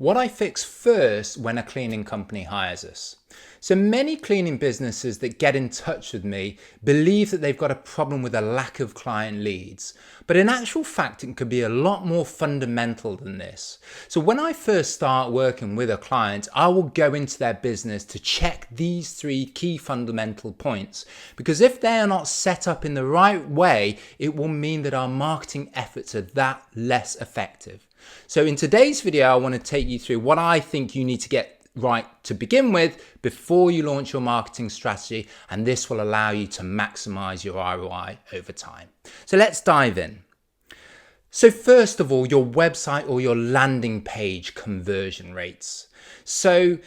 what I fix first when a cleaning company hires us. So many cleaning businesses that get in touch with me believe that they've got a problem with a lack of client leads. But in actual fact, it could be a lot more fundamental than this. So when I first start working with a client, I will go into their business to check these three key fundamental points. Because if they are not set up in the right way, it will mean that our marketing efforts are that less effective. So in today's video, I want to take you through what I think you need to get right to begin with before you launch your marketing strategy, and this will allow you to maximize your ROI over time. So let's dive in. So first of all, your website or your landing page conversion rates. So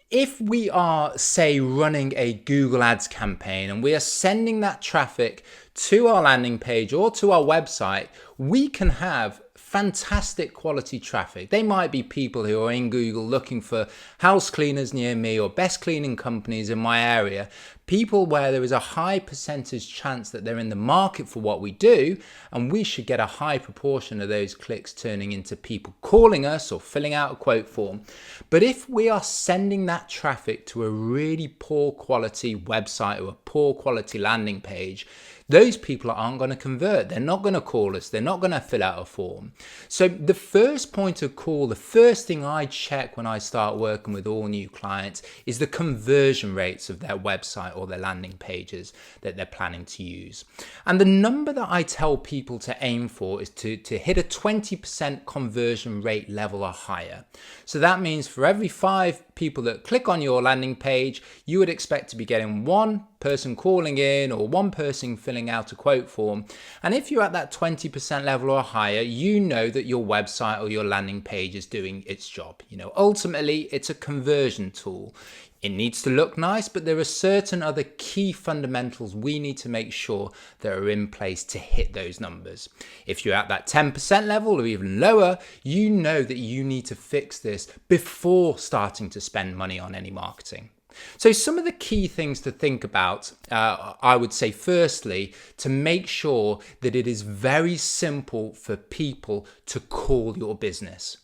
if we are, say, running a Google Ads campaign and we are sending that traffic to our landing page or to our website, we can have fantastic quality traffic. They might be people who are in Google looking for house cleaners near me or best cleaning companies in my area, people where there is a high percentage chance that they're in the market for what we do, and we should get a high proportion of those clicks turning into people calling us or filling out a quote form. But if we are sending that traffic to a really poor quality website or a poor quality landing page, those people aren't going to convert. They're not going to call us. They're not going to fill out a form. So the first point of call, the first thing I check when I start working with all new clients is the conversion rates of their website or their landing pages that they're planning to use. And the number that I tell people to aim for is to hit a 20% conversion rate level or higher. So that means for every 5 people that click on your landing page, you would expect to be getting 1 person calling in or 1 person filling out a quote form. And if you're at that 20% level or higher, you know that your website or your landing page is doing its job. Ultimately, it's a conversion tool. It needs to look nice, but there are certain other key fundamentals we need to make sure that are in place to hit those numbers. If you're at that 10% level or even lower, you know that you need to fix this before starting to spend money on any marketing. So some of the key things to think about, I would say firstly, to make sure that it is very simple for people to call your business.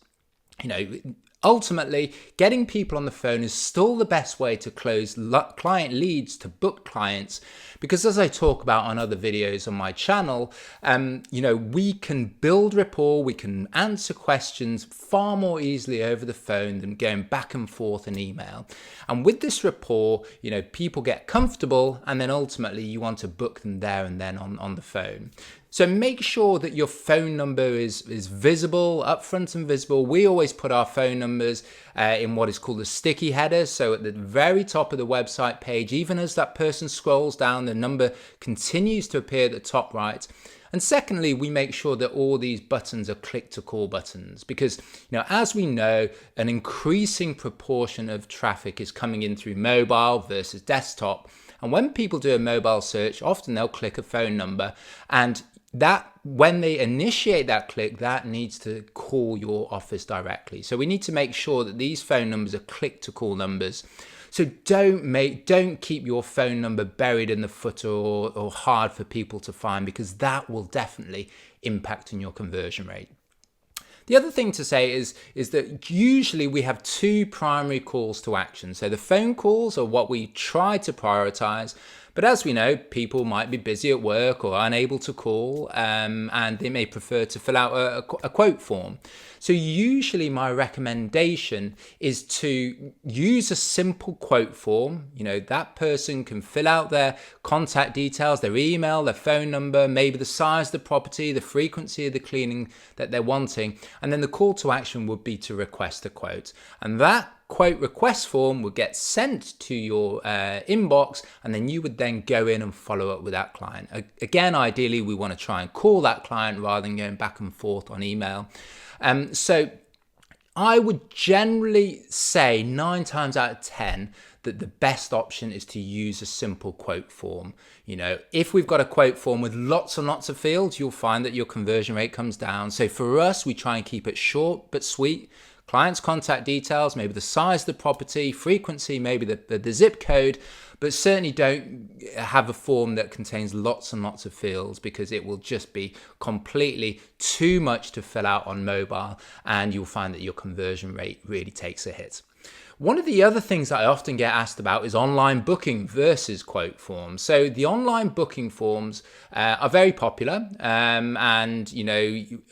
Ultimately, getting people on the phone is still the best way to close client leads, to book clients, because as I talk about on other videos on my channel, we can build rapport, we can answer questions far more easily over the phone than going back and forth in email. And with this rapport, people get comfortable, and then ultimately you want to book them there and then on the phone. So make sure that your phone number is visible, upfront and visible. We always put our phone numbers in what is called a sticky header. So at the very top of the website page, even as that person scrolls down, the number continues to appear at the top right. And secondly, we make sure that all these buttons are click to call buttons because, as we know, an increasing proportion of traffic is coming in through mobile versus desktop. And when people do a mobile search, often they'll click a phone number, and that when they initiate that click, that needs to call your office directly. So we need to make sure that these phone numbers are click to call numbers. So don't keep your phone number buried in the footer or hard for people to find, because that will definitely impact on your conversion rate. The other thing to say is that usually we have 2 primary calls to action. So the phone calls are what we try to prioritize. But as we know, people might be busy at work or unable to call, and they may prefer to fill out a quote form. So usually my recommendation is to use a simple quote form. That person can fill out their contact details, their email, their phone number, maybe the size of the property, the frequency of the cleaning that they're wanting. And then the call to action would be to request a quote. And that quote request form would get sent to your inbox, and then you would then go in and follow up with that client. Again, ideally, we want to try and call that client rather than going back and forth on email. So I would generally say 9 times out of 10 that the best option is to use a simple quote form. If we've got a quote form with lots and lots of fields, you'll find that your conversion rate comes down. So for us, we try and keep it short but sweet. client's contact details, maybe the size of the property, frequency, maybe the zip code, but certainly don't have a form that contains lots and lots of fields, because it will just be completely too much to fill out on mobile, and you'll find that your conversion rate really takes a hit. One of the other things that I often get asked about is online booking versus quote forms. So the online booking forms are very popular, and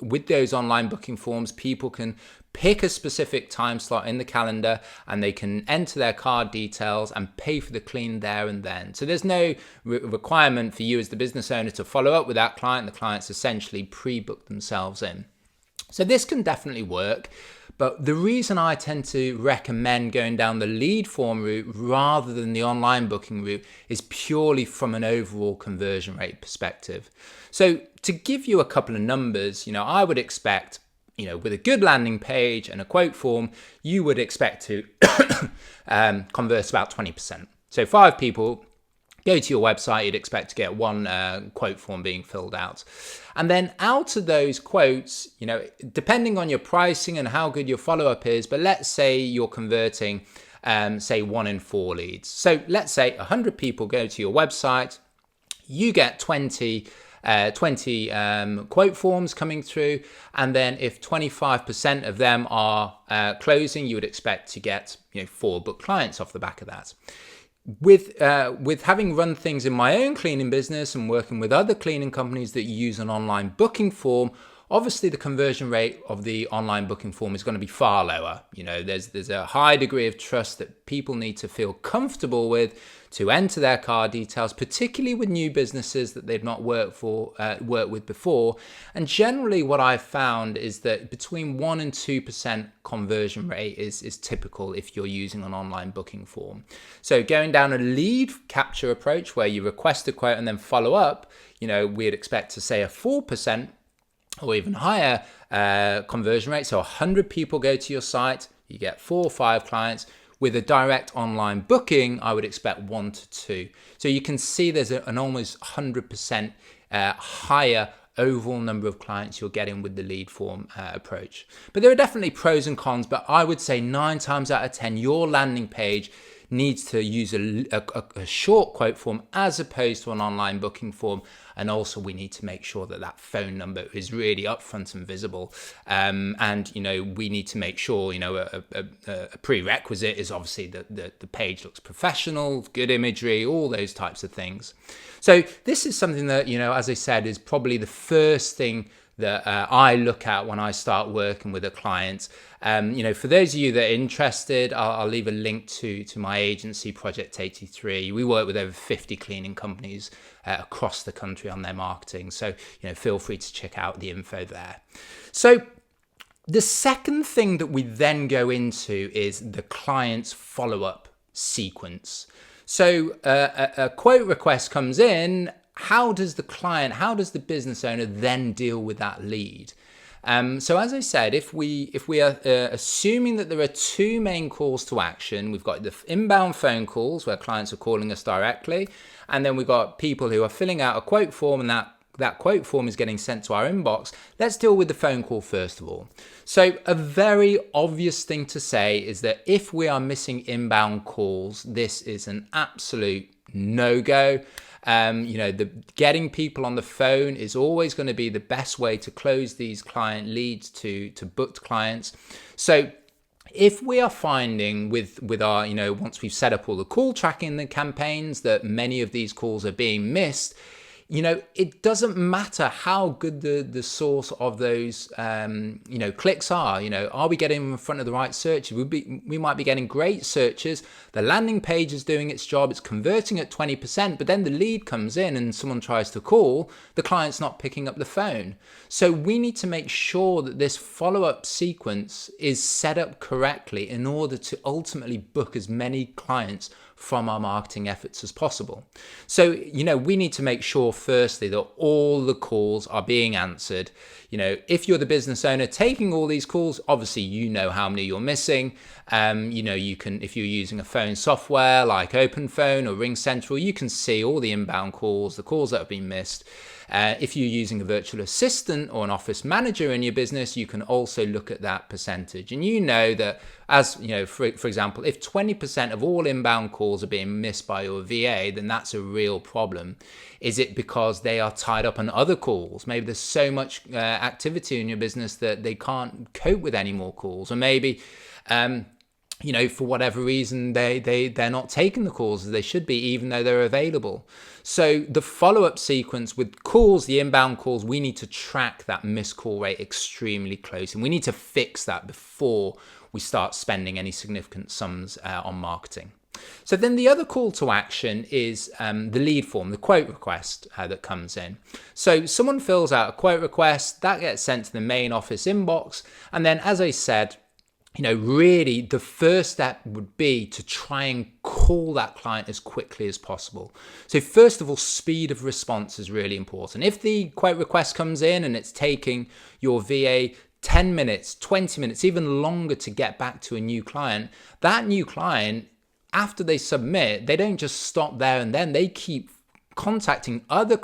with those online booking forms, people can pick a specific time slot in the calendar and they can enter their card details and pay for the clean there and then. So there's no requirement for you as the business owner to follow up with that client. The client's essentially pre-booked themselves in. So this can definitely work. But the reason I tend to recommend going down the lead form route rather than the online booking route is purely from an overall conversion rate perspective. So to give you a couple of numbers, I would expect, with a good landing page and a quote form, you would expect to convert about 20%. So 5 people go to your website, you'd expect to get one quote form being filled out. And then out of those quotes, depending on your pricing and how good your follow-up is, but let's say you're converting, say 1 in 4 leads. So let's say 100 people go to your website, you get 20 quote forms coming through, and then if 25% of them are closing, you would expect to get 4 booked clients off the back of that. With having run things in my own cleaning business and working with other cleaning companies that use an online booking form, obviously the conversion rate of the online booking form is going to be far lower. There's a high degree of trust that people need to feel comfortable with to enter their card details, particularly with new businesses that they've not worked with before. And generally what I've found is that between 1% and 2% conversion rate is typical if you're using an online booking form. So going down a lead capture approach where you request a quote and then follow up, we'd expect to say a 4% or even higher conversion rate. So 100 people go to your site, you get 4 or 5 clients. With a direct online booking, I would expect 1 to 2. So you can see there's an almost 100% higher overall number of clients you're getting with the lead form approach. But there are definitely pros and cons, but I would say 9 times out of 10, your landing page needs to use a short quote form as opposed to an online booking form. And also we need to make sure that phone number is really upfront and visible. And we need to make sure, a prerequisite is obviously that the page looks professional, good imagery, all those types of things. So this is something that, as I said, is probably the first thing that I look at when I start working with a client. For those of you that are interested, I'll leave a link to my agency, Project 83. We work with over 50 cleaning companies across the country on their marketing. So, feel free to check out the info there. So the second thing that we then go into is the client's follow-up sequence. So a quote request comes in. How does the business owner then deal with that lead? So as I said, if we are assuming that there are 2 main calls to action, we've got the inbound phone calls where clients are calling us directly, and then we've got people who are filling out a quote form, and that quote form is getting sent to our inbox. Let's deal with the phone call first of all. So a very obvious thing to say is that if we are missing inbound calls, this is an absolute no-go. Getting people on the phone is always going to be the best way to close these client leads to booked clients. So if we are finding with our, once we've set up all the call tracking the campaigns, that many of these calls are being missed, it doesn't matter how good the source of those, clicks are. Are we getting in front of the right searches? We might be getting great searches. The landing page is doing its job. It's converting at 20%, but then the lead comes in and someone tries to call. The client's not picking up the phone. So we need to make sure that this follow-up sequence is set up correctly in order to ultimately book as many clients from our marketing efforts as possible. So, we need to make sure firstly that all the calls are being answered. If you're the business owner taking all these calls, obviously how many you're missing. You can, if you're using a phone software like OpenPhone or RingCentral, you can see all the inbound calls, the calls that have been missed. If you're using a virtual assistant or an office manager in your business, you can also look at that percentage. And you know that, as you know, for example, if 20% of all inbound calls are being missed by your VA, then that's a real problem. Is it because they are tied up on other calls? Maybe there's so much activity in your business that they can't cope with any more calls, or maybe for whatever reason, they're not taking the calls as they should be, even though they're available. So the follow-up sequence with calls, the inbound calls, we need to track that missed call rate extremely close. And we need to fix that before we start spending any significant sums on marketing. So then the other call to action is the lead form, the quote request that comes in. So someone fills out a quote request, that gets sent to the main office inbox. And then, as I said, really the first step would be to try and call that client as quickly as possible. So first of all, speed of response is really important. If the quote request comes in and it's taking your VA 10 minutes, 20 minutes, even longer to get back to a new client, that new client, after they submit, they don't just stop there and then, they keep contacting other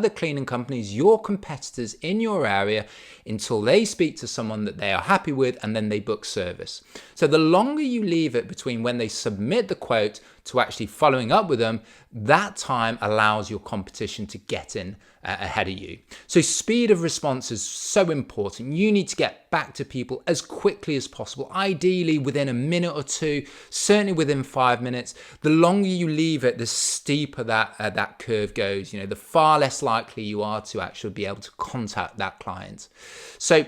cleaning companies, your competitors in your area, until they speak to someone that they are happy with, and then they book service. So the longer you leave it between when they submit the quote to actually following up with them, that time allows your competition to get in ahead of you. So speed of response is so important. You need to get back to people as quickly as possible, ideally within a minute or two, certainly within 5 minutes. The longer you leave it, the steeper that curve goes. The far less likely you are to actually be able to contact that client. So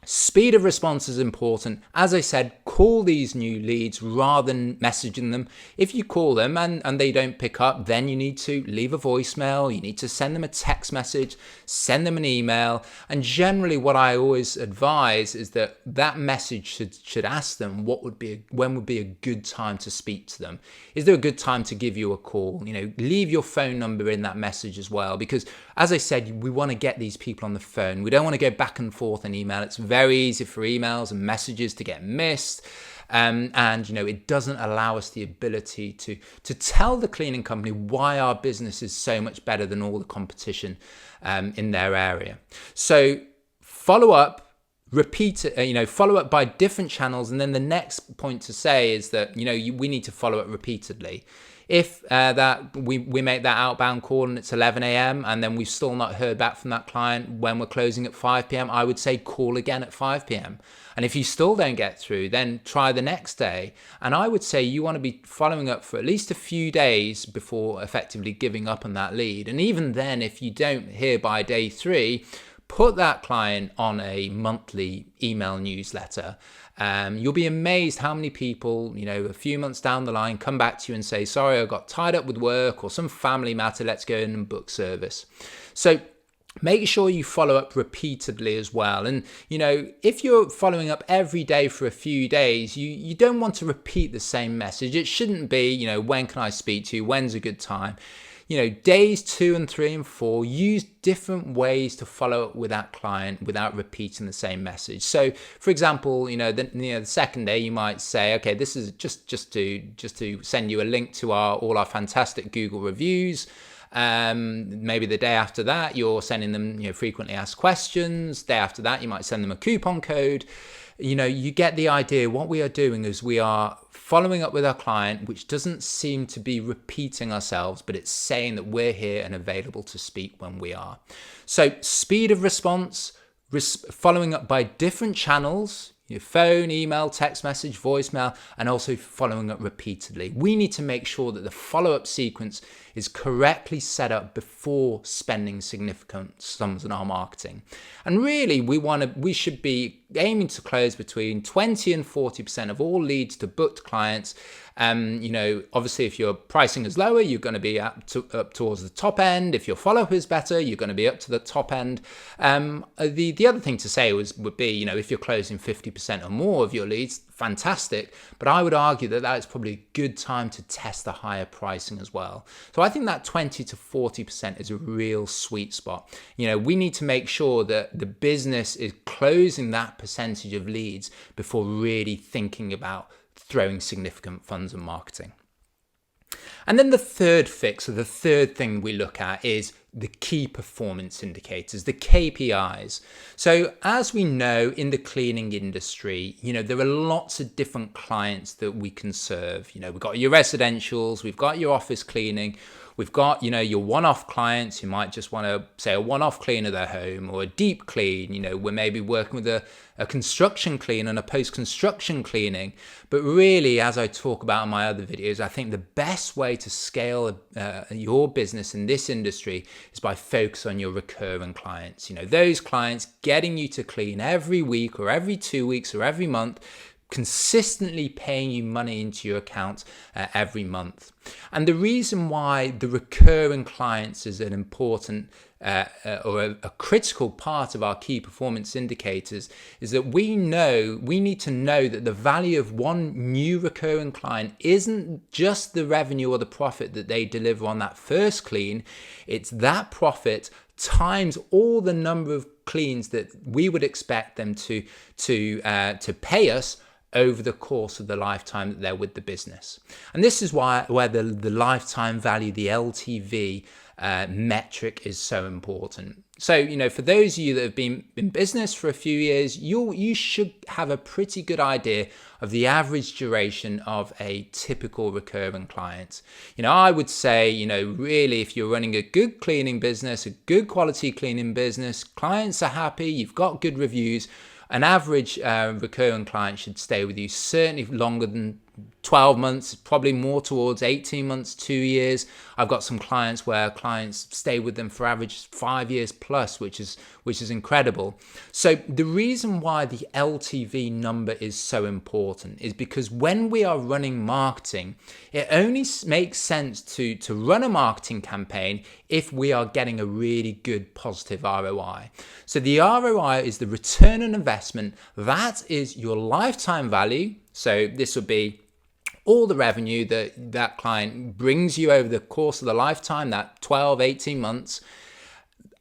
speed of response is important. As I said, call these new leads rather than messaging them. If you call them and they don't pick up, then you need to leave a voicemail. You need to send them a text message, send them an email. And generally what I always advise is that message should ask them when would be a good time to speak to them. Is there a good time to give you a call? Leave your phone number in that message as well, because as I said, we want to get these people on the phone. We don't want to go back and forth on email. It's very easy for emails and messages to get missed. And it doesn't allow us the ability to tell the cleaning company why our business is so much better than all the competition in their area. So follow up, repeat it, follow up by different channels. And then the next point to say is that, we need to follow up repeatedly. If we make that outbound call and it's 11 a.m. and then we've still not heard back from that client when we're closing at 5 p.m., I would say call again at 5 p.m. And if you still don't get through, then try the next day. And I would say you want to be following up for at least a few days before effectively giving up on that lead. And even then, if you don't hear by day 3, put that client on a monthly email newsletter. You'll be amazed how many people, a few months down the line come back to you and say, sorry, I got tied up with work or some family matter, let's go in and book service. So make sure you follow up repeatedly as well. And, if you're following up every day for a few days, you don't want to repeat the same message. It shouldn't be, when can I speak to you? When's a good time? Days 2 and 3 and 4, use different ways to follow up with that client without repeating the same message. So, for example, the second day you might say, okay, this is just to send you a link to all our fantastic Google reviews. Maybe the day after that, you're sending them frequently asked questions. Day after that, you might send them a coupon code. You get the idea. What we are doing is we are following up with our client, which doesn't seem to be repeating ourselves, but it's saying that we're here and available to speak when we are. So speed of response, following up by different channels, your phone, email, text message, voicemail, and also following up repeatedly. We need to make sure that the follow-up sequence is correctly set up before spending significant sums on our marketing. And really, we should be aiming to close between 20 and 40% of all leads to booked clients. Obviously, if your pricing is lower, you're going to be up towards the top end. If your follow-up is better, you're going to be up to the top end. The other thing to say would be, if you're closing 50% or more of your leads, fantastic. But I would argue that is probably a good time to test the higher pricing as well. So I think that 20 to 40% is a real sweet spot. We need to make sure that the business is closing that percentage of leads before really thinking about throwing significant funds on marketing. And then the third fix, or the third thing we look at, is the key performance indicators, the KPIs. So as we know, in the cleaning industry, there are lots of different clients that we can serve. We've got your residentials, we've got your office cleaning, we've got, your one-off clients who might just want to, say, a one-off clean of their home, or a deep clean. We're maybe working with a construction clean and a post-construction cleaning. But really, as I talk about in my other videos, I think the best way to scale your business in this industry is by focus on your recurring clients. Those clients getting you to clean every week or every 2 weeks or every month, consistently paying you money into your account every month. And the reason why the recurring clients is an important or a critical part of our key performance indicators is that we need to know that the value of one new recurring client isn't just the revenue or the profit that they deliver on that first clean. It's that profit times all the number of cleans that we would expect them to pay us over the course of the lifetime that they're with the business. And this is where the lifetime value, the LTV metric, is so important. So, for those of you that have been in business for a few years, you should have a pretty good idea of the average duration of a typical recurring client. I would say, really, if you're running a good cleaning business, a good quality cleaning business, clients are happy, you've got good reviews, an average recurring client should stay with you certainly longer than 12 months, probably more towards 18 months, 2 years. I've got some clients where clients stay with them for average 5 years plus, which is incredible. So the reason why the LTV number is so important is because when we are running marketing, it only makes sense to run a marketing campaign if we are getting a really good positive ROI. So the ROI is the return on investment. That is your lifetime value. So this would be all the revenue that client brings you over the course of the lifetime, that 12, 18 months.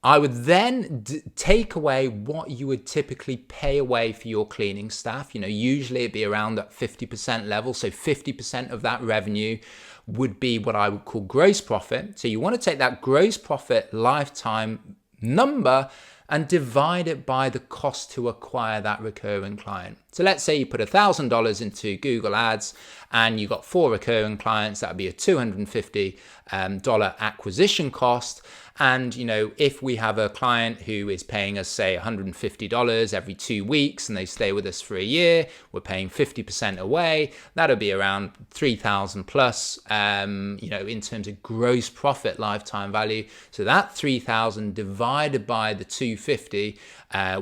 I would then take away what you would typically pay away for your cleaning staff. Usually it'd be around that 50% level. So 50% of that revenue would be what I would call gross profit. So you want to take that gross profit lifetime number and divide it by the cost to acquire that recurring client. So let's say you put $1,000 into Google Ads and you got 4 recurring clients. That would be a $250 acquisition cost. And, if we have a client who is paying us, say, $150 every 2 weeks and they stay with us for a year, we're paying 50% away. That'll be around $3,000 plus, in terms of gross profit lifetime value. So that $3,000 divided by the $250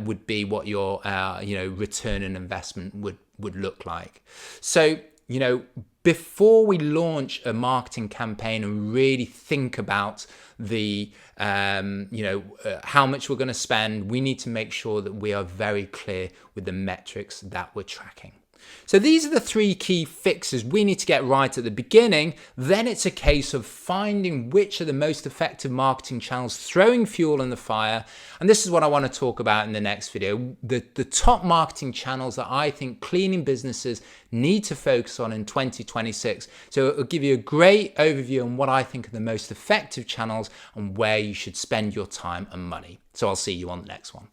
would be what your, return on investment would look like. So, before we launch a marketing campaign and really think about the how much we're going to spend, we need to make sure that we are very clear with the metrics that we're tracking. So these are the 3 key fixes we need to get right at the beginning. Then it's a case of finding which are the most effective marketing channels, throwing fuel in the fire. And this is what I want to talk about in the next video. The top marketing channels that I think cleaning businesses need to focus on in 2026. So it'll give you a great overview on what I think are the most effective channels and where you should spend your time and money. So I'll see you on the next one.